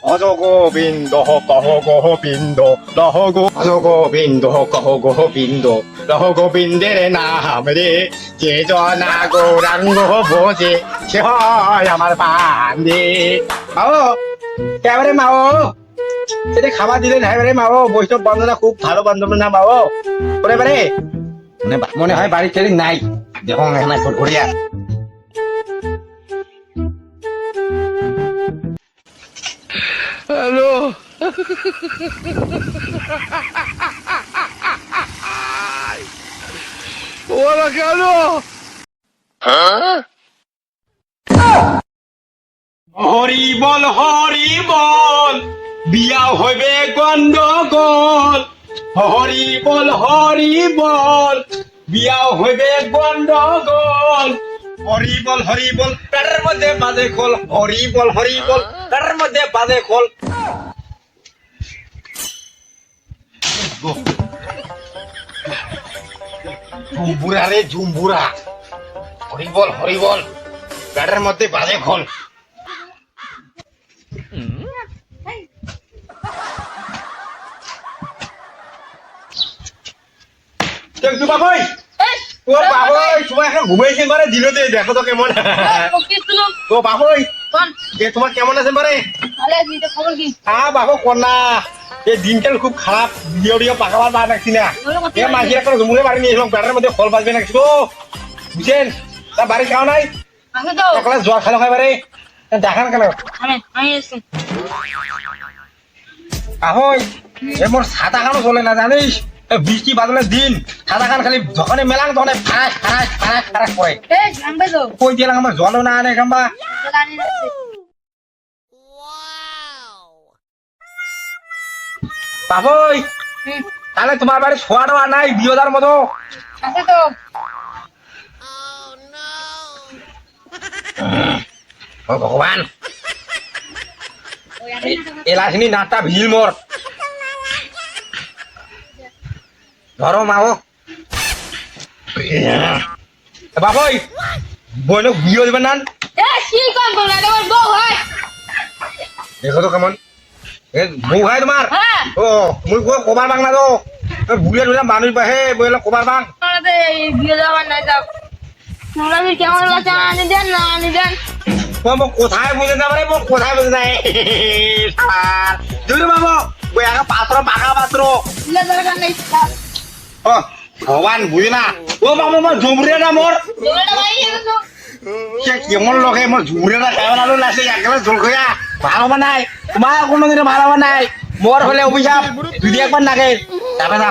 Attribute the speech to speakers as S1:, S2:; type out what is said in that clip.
S1: অজ গোবিন্দ কহ গোবিন্দ লহ অজ গোবিন্দ কহ গোবিন্দ লহ গোবিন্দের নাম রে যে জনা গৌরাঙ্গ ভোজে সে হয় আমার বান্ধে। মাও এবারে মাও এটা খাবার দিলেন হ্যাঁ রে মাও, বৈষ্ণব বন্ধনা খুব ভালো বান্ধব না মাও। ওরে বারে মনে হয় বাড়ি ছেড়ে নাই, দেখুন এখানে ঘুরিয়া
S2: হ্যালো ওরা কেন?
S1: হরি বল বিয়া হইবে গন্ডগোল। হরি বল বিয়া হইবে গন্ডগোল। হরি বল তার মধ্যে বাজে খোল। হরি বল তার মধ্যে বাজে খোল। ঝুম্বুরা রে ঝুম্বুরা, হরি বল প্যাডের মধ্যে বাজে খোল। বাবুই ও বাবুই তোমার এখন ঘুমাইছে পারে দিনতে, দেখো তো কেমন। তো বাবুই তোমার কেমন আছে পারে? হ্যাঁ বাবু কন্যা এই দিনকাল খুব খারাপ, বিয়ে পাকাবার পা রাখছি না। এ মাঝে একটা ঘুমুরে বাড়ি নিয়ে এলাম, প্যাডের মধ্যে খোল বাজবে নাকি তো বুঝছেন? তা বাড়ি খাও নাই একলা জোয়া খেলো খাইবারে দেখান কেন? ahoy এ মোর সাদা খানো চলে না জানিস, বৃষ্টি বাদলের দিন সাদা খান খালি যখনই মেলাং তখন ফারাস ফারাস ফারাস ফারাস করে কই দিলাম আমার জলও না আনে খাম্বা। বাবুই তাহলে তোমার বাড়ি শোয়া টোয়া নাই বিয়োদার মতো? ও ভগবান এলাসনি নাটটা ভিল মোর ধরো মাও। বাবুই বইন বিয়ে দেবেন না? দেখো তো কেমন বউ হয় তোমার? ও মুই কবার বাং না তো বুড়িয়া ধুলাম মানুষ বাহে বইলে কবার বাং মোক কোথায় বুঝে না মানে মোক কোথায় বুঝে নাই দুই বাবু বই আগে পাত্র পাকা পাত্র। ও ভগবান বুঝি না ও বাবু মোর ঝুমুরিয়া না মোর কেমন লগে মোর ঝুমুরিয়া কেমন আলো লাগছে একেবারে জল খয়া ভালো বানাই তোমার কোনোদিনও ভালো বানাই মোর হলে অভিশাপ যদি একবার নাগে যাবে না।